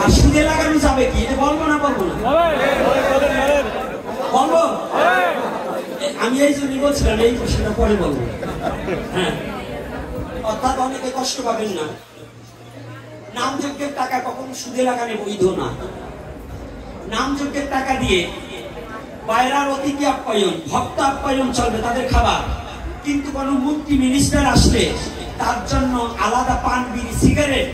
আর সুদে লাগানো যাবে কি এটা বলবো না বলবো না বলবো আমি এই জন্যই বলছিলাম এই প্রশ্নটা পরে বলবো হ্যাঁ অর্থাৎ অনেকে কষ্ট পাবেন না নামযজ্ঞের টাকা কখনো সুদে লাগানো বৈধ না নামযজ্ঞের টাকা দিয়ে বাইরের অতিথি আপ্যায়ন ভক্ত আপ্যায়ন চলবে তাদের খাবার কিন্তু কোন মন্ত্রী মিনিস্টার আসলে তার জন্য আলাদা পান বিড়ি সিগারেট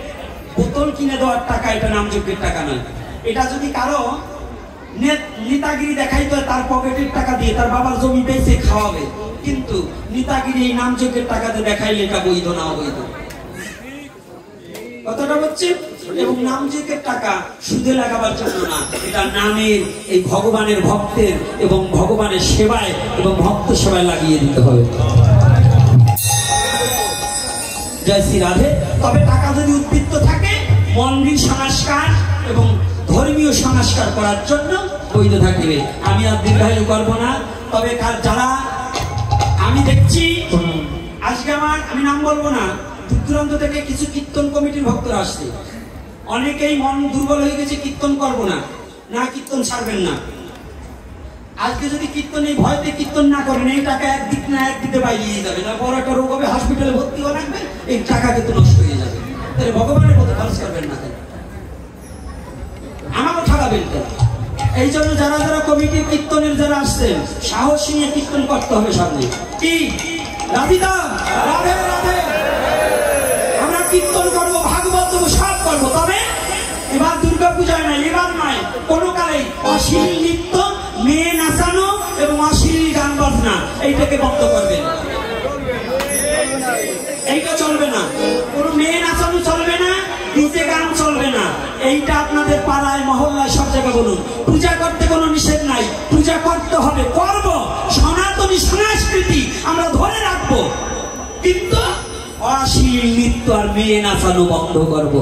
বোতল কিনে দেওয়ার টাকা এটা নামযজ্ঞের টাকা নয় এটা যদি কারো নেতাগিরি দেখাইতে হয় তার পকেটের টাকা দিয়ে তার বাবার জমি বেচে খাওয়াবে কিন্তু নেতাগিরি এই নামযজ্ঞের টাকাতে দেখাইলে এটা বৈধ না অবৈধ কথাটা হচ্ছে এবং নামযজ্ঞের টাকা সুদে লাগাবার জন্য না এটা নামের এই ভগবানের ভক্তের এবং ভগবানের সেবায় এবং ভক্ত সেবায় লাগিয়ে দিতে হবে জয় শ্রী রাধে তবে টাকা যদি উদ্বৃত্ত থাকে মন্দির সংস্কার এবং ধর্মীয় সংস্কার করার জন্য বৈধ থাকবে আমি আর দীর্ঘায়ু করবো না তবে যারা আমি দেখছি আজকে আমি নাম বলবো না দূরান্ত থেকে কিছু কীর্তন কমিটির ভক্তরা আসছে অনেকেই মন দুর্বল হয়ে গেছে কীর্তন করবো না না কীর্তন ছাড়বেন না আজকে যদি কীর্তন এই ভয়তে কীর্তন না করেন এই টাকা একদিক না একদিকে বাইরে যাবে না বড় একটা রোগ হবে হসপিটালে ভর্তি হওয়া লাগবে এই টাকা কিন্তু নষ্ট হয়ে যাবে তাহলে ভগবানের মতো খরচ করবেন না আমাকে ঠকাবেন এই জন্য যারা যারা কমিটির কীর্তনের যারা আসছেন সাহস নিয়ে কীর্তন করতে হবে সামনে কি রাধিদা রাধে রাধে আমরা কীর্তন করবো ভাগবত দেবো সব করবো তবে এবার দুর্গা পূজায় নয় এবার নয় কোনো কালেই অশ্লীল নৃত্য মেয়ে নাচানো এবং অশ্লীল গান বাজনা এইটাকে বন্ধ করবেন এইটা চলবে না কোনো মেয়ে নাচানো চলবে না ডিজে গান চলবে না এইটা আপনাদের পাড়ায় মহল্লায় সব জায়গায় বলুন পূজা করতে কোনো নিষেধ নাই পূজা করতে হবে করব সনাতনী সংস্কৃতি আমরা ধরে রাখবো কিন্তু অশ্লীল নৃত্য আর মেয়ে নাচানো বন্ধ করব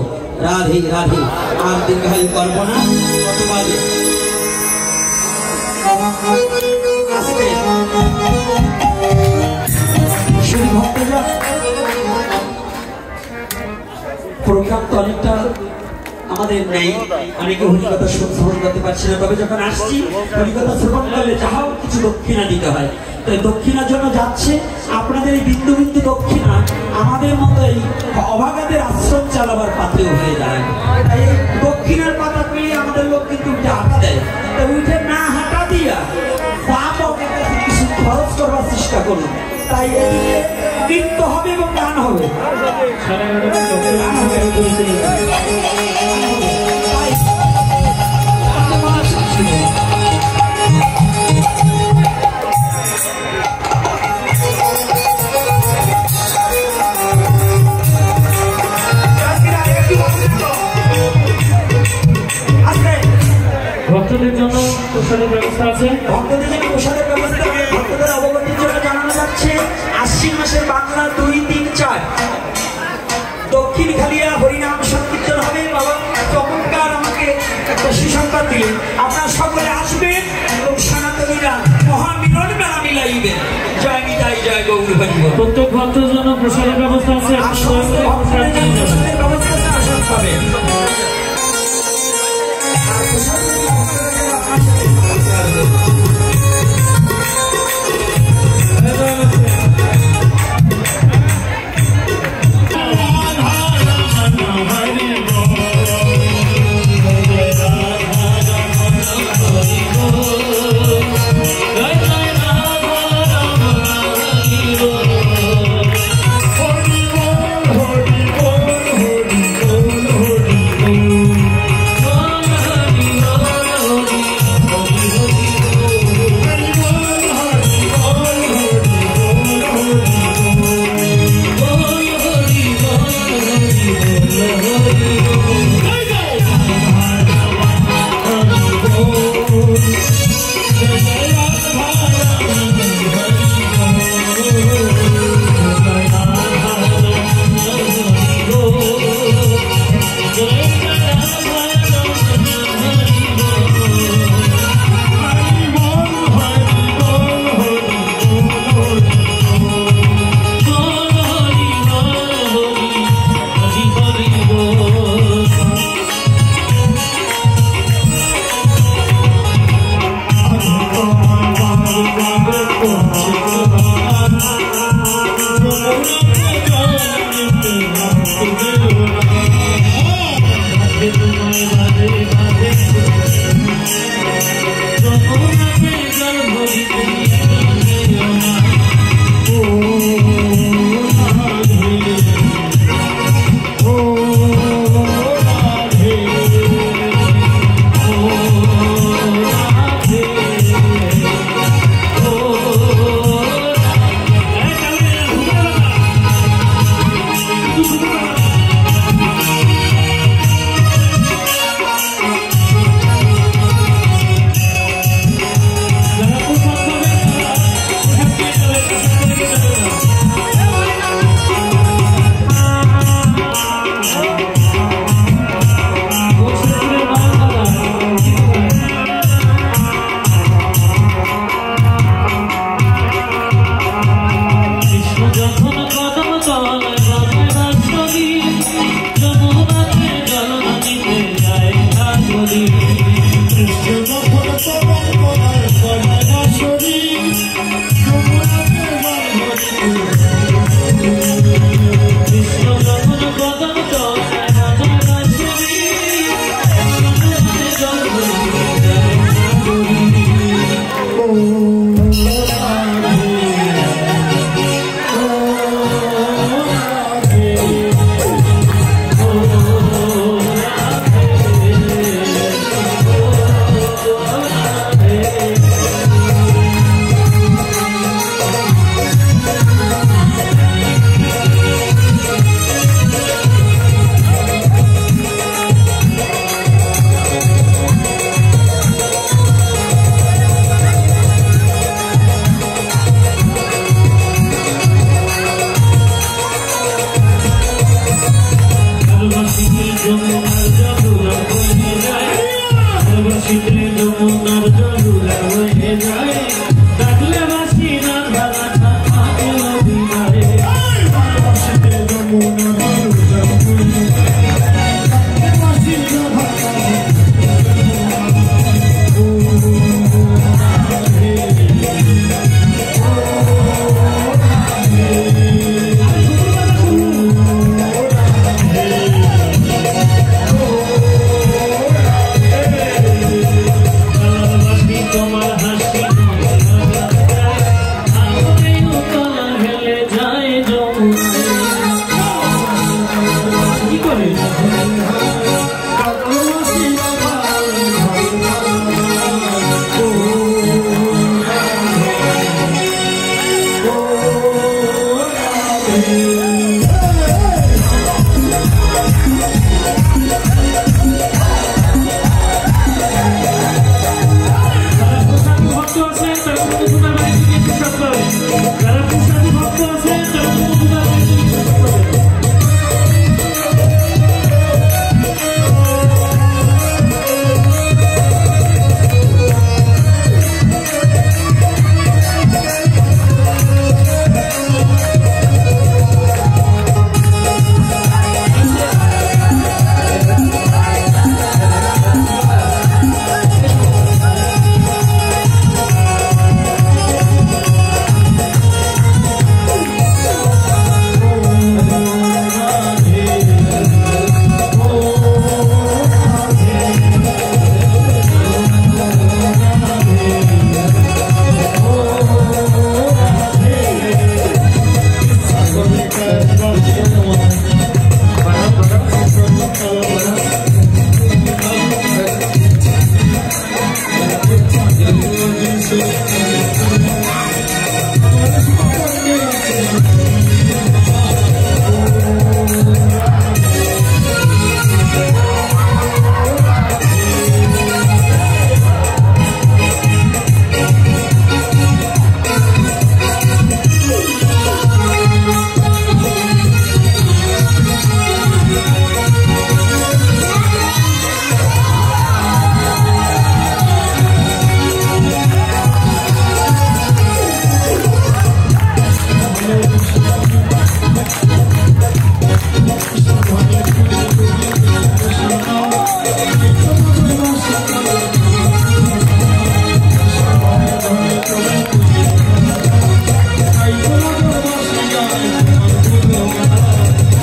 রাধে রাধে আর দীর্ঘায়ু করবো না কত বাজে প্রোগ্রাম তো অনেকটা আমাদের নেই অনেকে হরিকথা শ্রবণ করতে পারছি না তবে যখন আসছি হরিকথা শ্রবণ করলে যাহাও কিছু দক্ষিণা দিতে হয় তো দক্ষিণার জন্য যাচ্ছে আপনাদের এই বিন্দু বিন্দু দক্ষিণা আমাদের মতো এই অভাগাদের আশ্রম চালাবার পাত্রেও হয়ে যায় তাই এই দক্ষিণার পাতা পেয়ে আমাদের লোক কিন্তু উঠে হাঁটা দেয় তো উঠে না হাঁটা দিয়া কিছু খরচ করবার চেষ্টা করুন তাই এদিকে নৃত্য হবে এবং গান হবে ভক্তদের জন্য প্রসাদের ব্যবস্থা আছে ভক্তদের জন্য প্রসাদের ব্যবস্থা ভক্তদের অবগতির জন্য জানানো যাচ্ছে আশ্বিন মাসের বাংলা 2, 3, 4 দক্ষিণ খালিয়া হরিনাম সংকীর্তন হবে বাবা চমৎকার আমাকে একটা সুসংবাদ দিলেন আপনারা সকলে আসবেন এবং সনাতনীরা মহামিলন মেলা মিলাইবেন জয় নিতাই জয় গৌর হরি প্রত্যেক ভক্তের জন্য প্রসাদের ব্যবস্থা আছে প্রসাদের ব্যবস্থা আসন পাবেন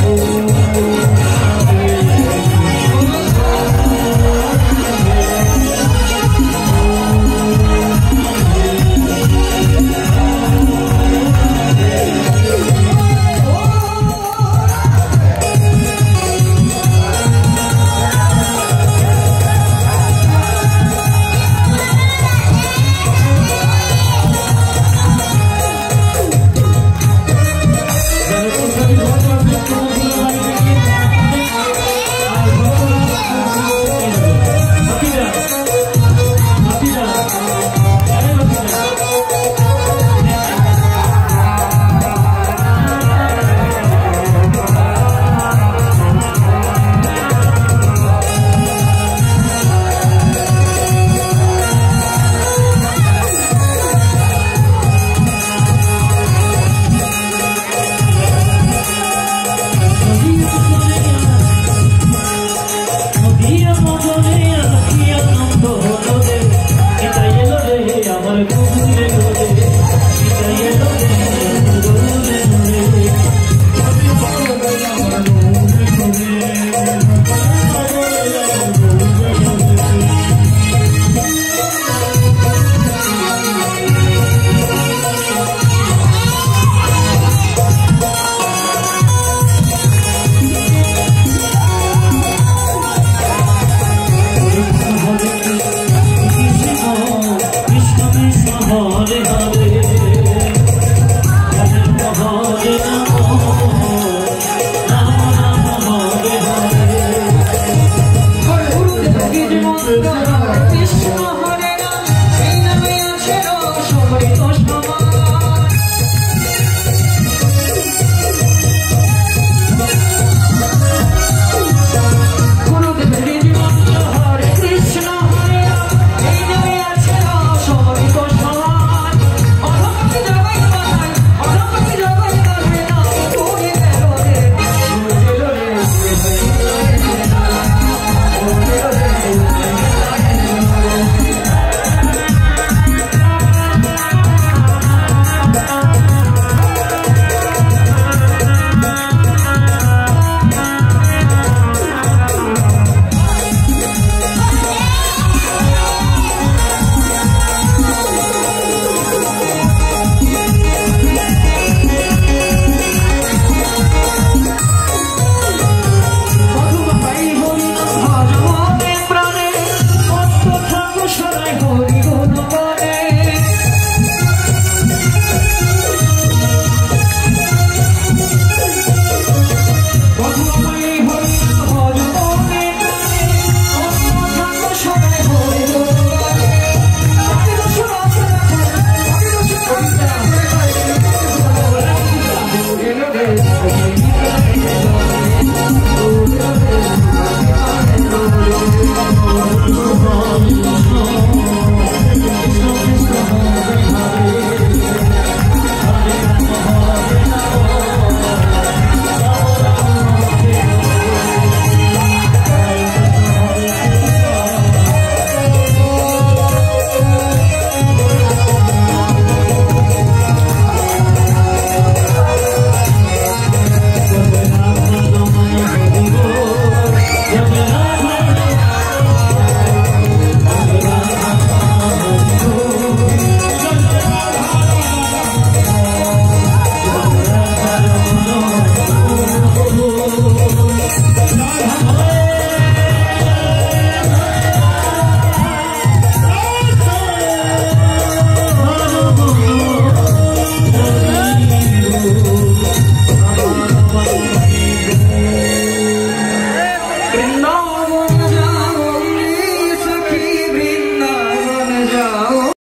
Oh